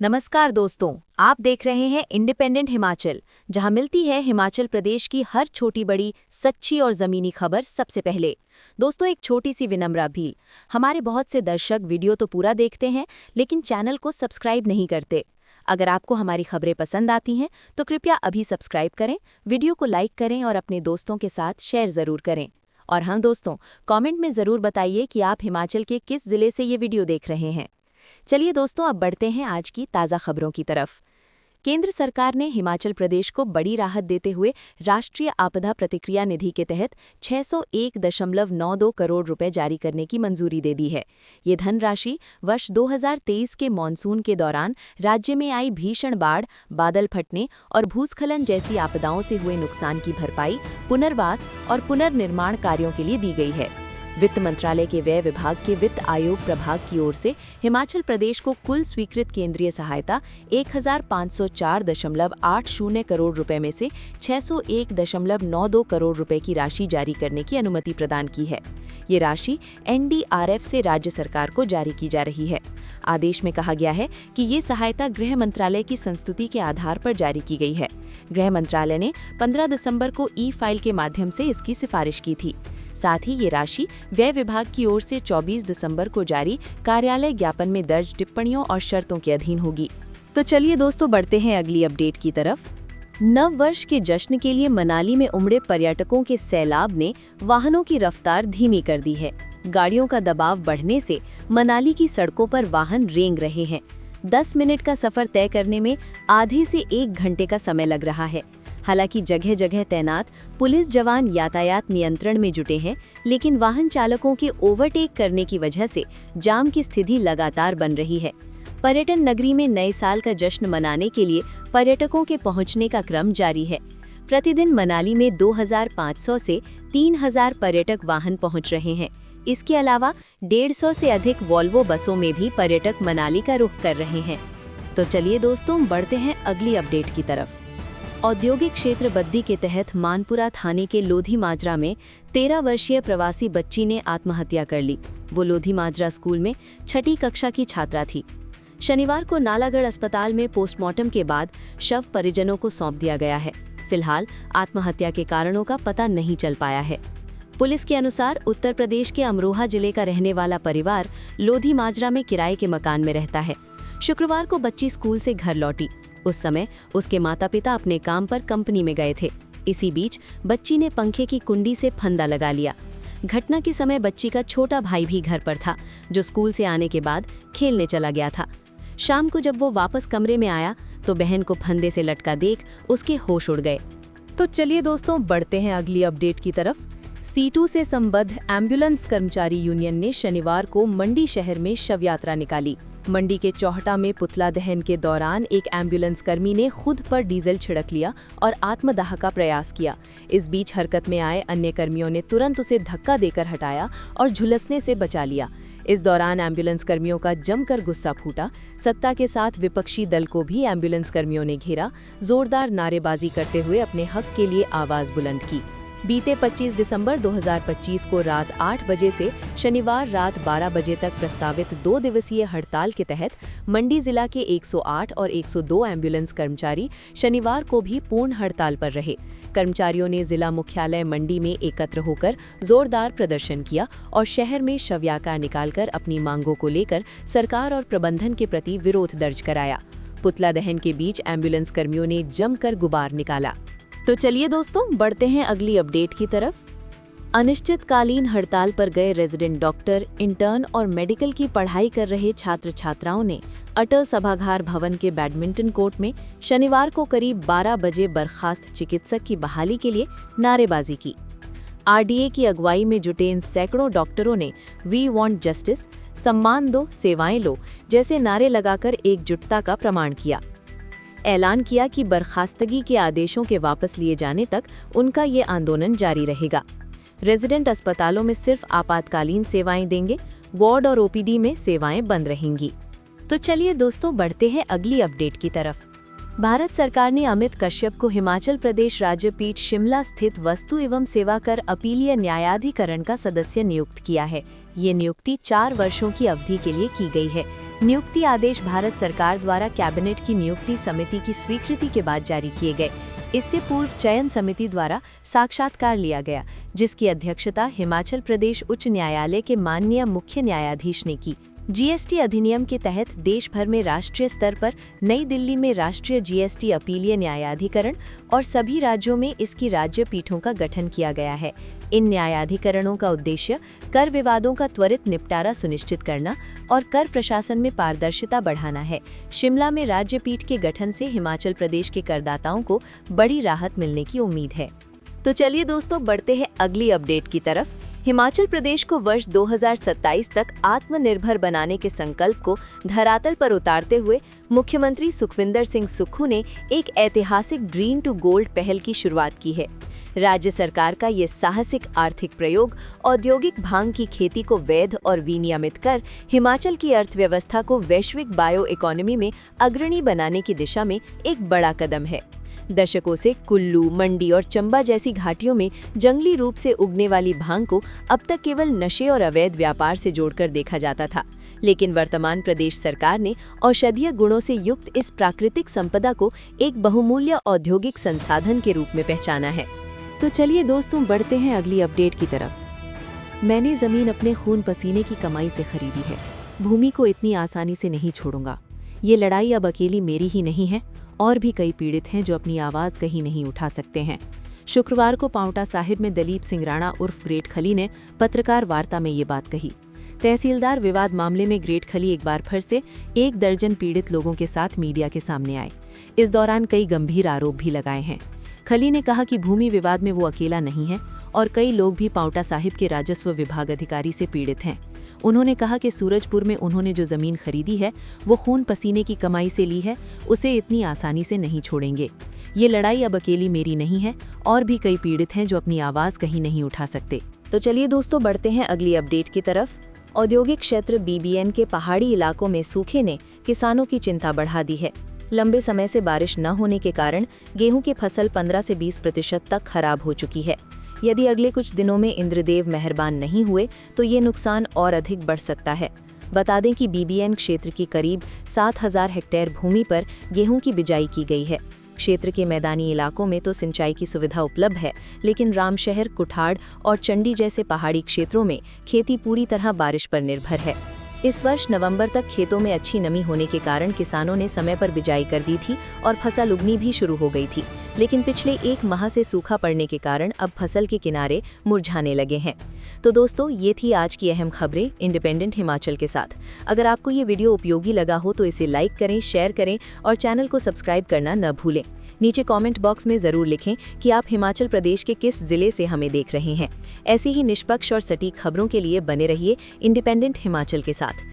नमस्कार दोस्तों, आप देख रहे हैं इंडिपेंडेंट हिमाचल, जहां मिलती है हिमाचल प्रदेश की हर छोटी बड़ी सच्ची और ज़मीनी खबर सबसे पहले। दोस्तों, एक छोटी सी विनम्र अपील। हमारे बहुत से दर्शक वीडियो तो पूरा देखते हैं, लेकिन चैनल को सब्सक्राइब नहीं करते। अगर आपको हमारी खबरें पसंद आती हैं तो कृपया अभी सब्सक्राइब करें, वीडियो को लाइक करें और अपने दोस्तों के साथ शेयर ज़रूर करें। और हाँ दोस्तों, कमेंट में ज़रूर बताइए कि आप हिमाचल के किस ज़िले से ये वीडियो देख रहे हैं। चलिए दोस्तों, अब बढ़ते हैं आज की ताज़ा खबरों की तरफ। केंद्र सरकार ने हिमाचल प्रदेश को बड़ी राहत देते हुए राष्ट्रीय आपदा प्रतिक्रिया निधि के तहत 601.92 करोड़ रुपए जारी करने की मंजूरी दे दी है। ये धनराशि वर्ष 2023 के मानसून के दौरान राज्य में आई भीषण बाढ़, बादल फटने और भूस्खलन जैसी आपदाओं से हुए नुकसान की भरपाई, पुनर्वास और पुनर्निर्माण कार्यों के लिए दी गई है। वित्त मंत्रालय के व्यय विभाग के वित्त आयोग प्रभाग की ओर से हिमाचल प्रदेश को कुल स्वीकृत केंद्रीय सहायता 1504.80 करोड़ रुपए में से 601.92 करोड़ रुपए की राशि जारी करने की अनुमति प्रदान की है। ये राशि एनडीआरएफ से राज्य सरकार को जारी की जा रही है। आदेश में कहा गया है कि ये सहायता गृह मंत्रालय की संस्तुति के आधार पर जारी की गई है। गृह मंत्रालय ने 15 दिसंबर को ई-फाइल के माध्यम से इसकी सिफारिश की थी। साथ ही ये राशि व्यय विभाग की ओर से 24 दिसंबर को जारी कार्यालय ज्ञापन में दर्ज टिप्पणियों और शर्तों के अधीन होगी। तो चलिए दोस्तों, बढ़ते हैं अगली अपडेट की तरफ। नव वर्ष के जश्न के लिए मनाली में उमड़े पर्यटकों के सैलाब ने वाहनों की रफ्तार धीमी कर दी है। गाड़ियों का दबाव बढ़ने से मनाली की सड़कों पर वाहन रेंग रहे हैं। 10 मिनट का सफर तय करने में आधे से 1 घंटे का समय लग रहा है। हालांकि जगह जगह तैनात पुलिस जवान यातायात नियंत्रण में जुटे हैं, लेकिन वाहन चालकों के ओवरटेक करने की वजह से जाम की स्थिति लगातार बन रही है। पर्यटन नगरी में नए साल का जश्न मनाने के लिए पर्यटकों के पहुंचने का क्रम जारी है। प्रतिदिन मनाली में 2500 से 3000 पर्यटक वाहन पहुंच रहे हैं। इसके अलावा 150 से अधिक वॉल्वो बसों में भी पर्यटक मनाली का रुख कर रहे हैं। तो चलिए दोस्तों, बढ़ते हैं अगली अपडेट की तरफ। औद्योगिक क्षेत्र बद्दी के तहत मानपुरा थाने के लोधी माजरा में 13 वर्षीय प्रवासी बच्ची ने आत्महत्या कर ली। वो लोधी माजरा स्कूल में 6ठी कक्षा की छात्रा थी। शनिवार को नालागढ़ अस्पताल में पोस्टमार्टम के बाद शव परिजनों को सौंप दिया गया है। फिलहाल आत्महत्या के कारणों का पता नहीं चल पाया है। पुलिस के अनुसार उत्तर प्रदेश के अमरोहा जिले का रहने वाला परिवार लोधी माजरा में किराए के मकान में रहता है। शुक्रवार को बच्ची स्कूल से घर लौटी। उस समय उसके माता पिता अपने काम पर कंपनी में गए थे। इसी बीच बच्ची ने पंखे की कुंडी से फंदा लगा लिया। घटना के समय बच्ची का छोटा भाई भी घर पर था, जो स्कूल से आने के बाद खेलने चला गया था। शाम को जब वो वापस कमरे में आया तो बहन को फंदे से लटका देख उसके होश उड़ गए। तो चलिए दोस्तों, बढ़ते हैं अगली अपडेट की तरफ। C2 से संबद्ध एम्बुलेंस कर्मचारी यूनियन ने शनिवार को मंडी शहर में शव यात्रा निकाली। मंडी के चौहटा में पुतला दहन के दौरान एक एम्बुलेंस कर्मी ने खुद पर डीजल छिड़क लिया और आत्मदाह का प्रयास किया। इस बीच हरकत में आए अन्य कर्मियों ने तुरंत उसे धक्का देकर हटाया और झुलसने से बचा लिया। इस दौरान एम्बुलेंस कर्मियों का जमकर गुस्सा फूटा। सत्ता के साथ विपक्षी दल को भी एम्बुलेंस कर्मियों ने घेरा, जोरदार नारेबाजी करते हुए अपने हक के लिए आवाज बुलंद की। बीते 25 दिसंबर 2025 को रात 8 बजे से शनिवार रात 12 बजे तक प्रस्तावित 2 दिवसीय हड़ताल के तहत मंडी जिला के 108 और 102 एम्बुलेंस कर्मचारी शनिवार को भी पूर्ण हड़ताल पर रहे। कर्मचारियों ने जिला मुख्यालय मंडी में एकत्र होकर जोरदार प्रदर्शन किया और शहर में शवयात्रा निकालकर अपनी मांगों को लेकर सरकार और प्रबंधन के प्रति विरोध दर्ज कराया। पुतला दहन के बीच एम्बुलेंस कर्मियों ने जमकर गुबार निकाला। तो चलिए दोस्तों, बढ़ते हैं अगली अपडेट की तरफ। अनिश्चितकालीन हड़ताल पर गए रेजिडेंट डॉक्टर, इंटर्न और मेडिकल की पढ़ाई कर रहे छात्र छात्राओं ने अटल सभागार भवन के बैडमिंटन कोर्ट में शनिवार को करीब 12 बजे बर्खास्त चिकित्सक की बहाली के लिए नारेबाजी की। आरडीए की अगुवाई में जुटे इन सैकड़ों डॉक्टरों ने वी वांट जस्टिस, सम्मान दो, सेवाएं लो जैसे नारे लगाकर एकजुटता का प्रमाण किया। ऐलान किया कि बर्खास्तगी के आदेशों के वापस लिए जाने तक उनका ये आंदोलन जारी रहेगा। रेजिडेंट अस्पतालों में सिर्फ आपातकालीन सेवाएं देंगे, वार्ड और ओपीडी में सेवाएं बंद रहेंगी। तो चलिए दोस्तों, बढ़ते हैं अगली अपडेट की तरफ। भारत सरकार ने अमित कश्यप को हिमाचल प्रदेश राज्य पीठ शिमला स्थित वस्तु एवं सेवा कर अपीलीय न्यायाधिकरण का सदस्य नियुक्त किया है। ये नियुक्ति 4 वर्षों की अवधि के लिए की गई है। नियुक्ति आदेश भारत सरकार द्वारा कैबिनेट की नियुक्ति समिति की स्वीकृति के बाद जारी किए गए। इससे पूर्व चयन समिति द्वारा साक्षात्कार लिया गया, जिसकी अध्यक्षता हिमाचल प्रदेश उच्च न्यायालय के माननीय मुख्य न्यायाधीश ने की। जीएसटी अधिनियम के तहत देश भर में राष्ट्रीय स्तर पर नई दिल्ली में राष्ट्रीय जीएसटी अपीलीय न्यायाधिकरण और सभी राज्यों में इसकी राज्य पीठों का गठन किया गया है। इन न्यायाधिकरणों का उद्देश्य कर विवादों का त्वरित निपटारा सुनिश्चित करना और कर प्रशासन में पारदर्शिता बढ़ाना है। शिमला में राज्य पीठ के गठन से हिमाचल प्रदेश के करदाताओं को बड़ी राहत मिलने की उम्मीद है। तो चलिए दोस्तों, बढ़ते हैं अगली अपडेट की तरफ। हिमाचल प्रदेश को वर्ष 2027 तक आत्मनिर्भर बनाने के संकल्प को धरातल पर उतारते हुए मुख्यमंत्री सुखविंदर सिंह सुक्खू ने एक ऐतिहासिक ग्रीन टू गोल्ड पहल की शुरुआत की है। राज्य सरकार का ये साहसिक आर्थिक प्रयोग औद्योगिक भांग की खेती को वैध और विनियमित कर हिमाचल की अर्थव्यवस्था को वैश्विक बायो इकोनॉमी में अग्रणी बनाने की दिशा में एक बड़ा कदम है। दशकों से कुल्लू, मंडी और चंबा जैसी घाटियों में जंगली रूप से उगने वाली भांग को अब तक केवल नशे और अवैध व्यापार से जोड़कर देखा जाता था, लेकिन वर्तमान प्रदेश सरकार ने औषधीय गुणों से युक्त इस प्राकृतिक संपदा को एक बहुमूल्य औद्योगिक संसाधन के रूप में पहचाना है। तो चलिए दोस्तों, बढ़ते हैं अगली अपडेट की तरफ। मैंने जमीन अपने खून पसीने की कमाई से खरीदी है। भूमि को इतनी आसानी से नहीं छोड़ूंगा। ये लड़ाई अब अकेली मेरी ही नहीं है, और भी कई पीड़ित हैं जो अपनी आवाज़ कहीं नहीं उठा सकते हैं। शुक्रवार को पांवटा साहिब में दलीप सिंह राणा उर्फ ग्रेट खली ने पत्रकार वार्ता में ये बात कही। तहसीलदार विवाद मामले में ग्रेट खली एक बार फिर से 1 दर्जन पीड़ित लोगों के साथ मीडिया के सामने आए। इस दौरान कई गंभीर आरोप भी लगाए हैं। खली ने कहा कि भूमि विवाद में वो अकेला नहीं है और कई लोग भी पांवटा साहिब के राजस्व विभाग अधिकारी से पीड़ित हैं। उन्होंने कहा कि सूरजपुर में उन्होंने जो जमीन खरीदी है वो खून पसीने की कमाई से ली है, उसे इतनी आसानी से नहीं छोड़ेंगे। ये लड़ाई अब अकेली मेरी नहीं है, और भी कई पीड़ित हैं जो अपनी आवाज़ कहीं नहीं उठा सकते। तो चलिए दोस्तों, बढ़ते हैं अगली अपडेट की तरफ। औद्योगिक क्षेत्र बीबीएन के पहाड़ी इलाकों में सूखे ने किसानों की चिंता बढ़ा दी है। लंबे समय से बारिश न होने के कारण गेहूं की फसल 15 से 20% तक खराब हो चुकी है। यदि अगले कुछ दिनों में इंद्रदेव मेहरबान नहीं हुए तो ये नुकसान और अधिक बढ़ सकता है। बता दें कि बीबीएन क्षेत्र की करीब 7000 हेक्टेयर भूमि पर गेहूं की बिजाई की गई है। क्षेत्र के मैदानी इलाकों में तो सिंचाई की सुविधा उपलब्ध है, लेकिन रामशहर, कुठाड़ और चंडी जैसे पहाड़ी क्षेत्रों में खेती पूरी तरह बारिश पर निर्भर है। इस वर्ष नवंबर तक खेतों में अच्छी नमी होने के कारण किसानों ने समय पर बिजाई कर दी थी और फसल उगनी भी शुरू हो गई थी, लेकिन पिछले 1 माह से सूखा पड़ने के कारण अब फसल के किनारे मुरझाने लगे हैं। तो दोस्तों, ये थी आज की अहम खबरें इंडिपेंडेंट हिमाचल के साथ। अगर आपको ये वीडियो उपयोगी लगा हो तो इसे लाइक करें, शेयर करें और चैनल को सब्सक्राइब करना न भूलें। नीचे कमेंट बॉक्स में ज़रूर लिखें कि आप हिमाचल प्रदेश के किस जिले से हमें देख रहे हैं। ऐसी ही निष्पक्ष और सटीक खबरों के लिए बने रहिए इंडिपेंडेंट हिमाचल के साथ।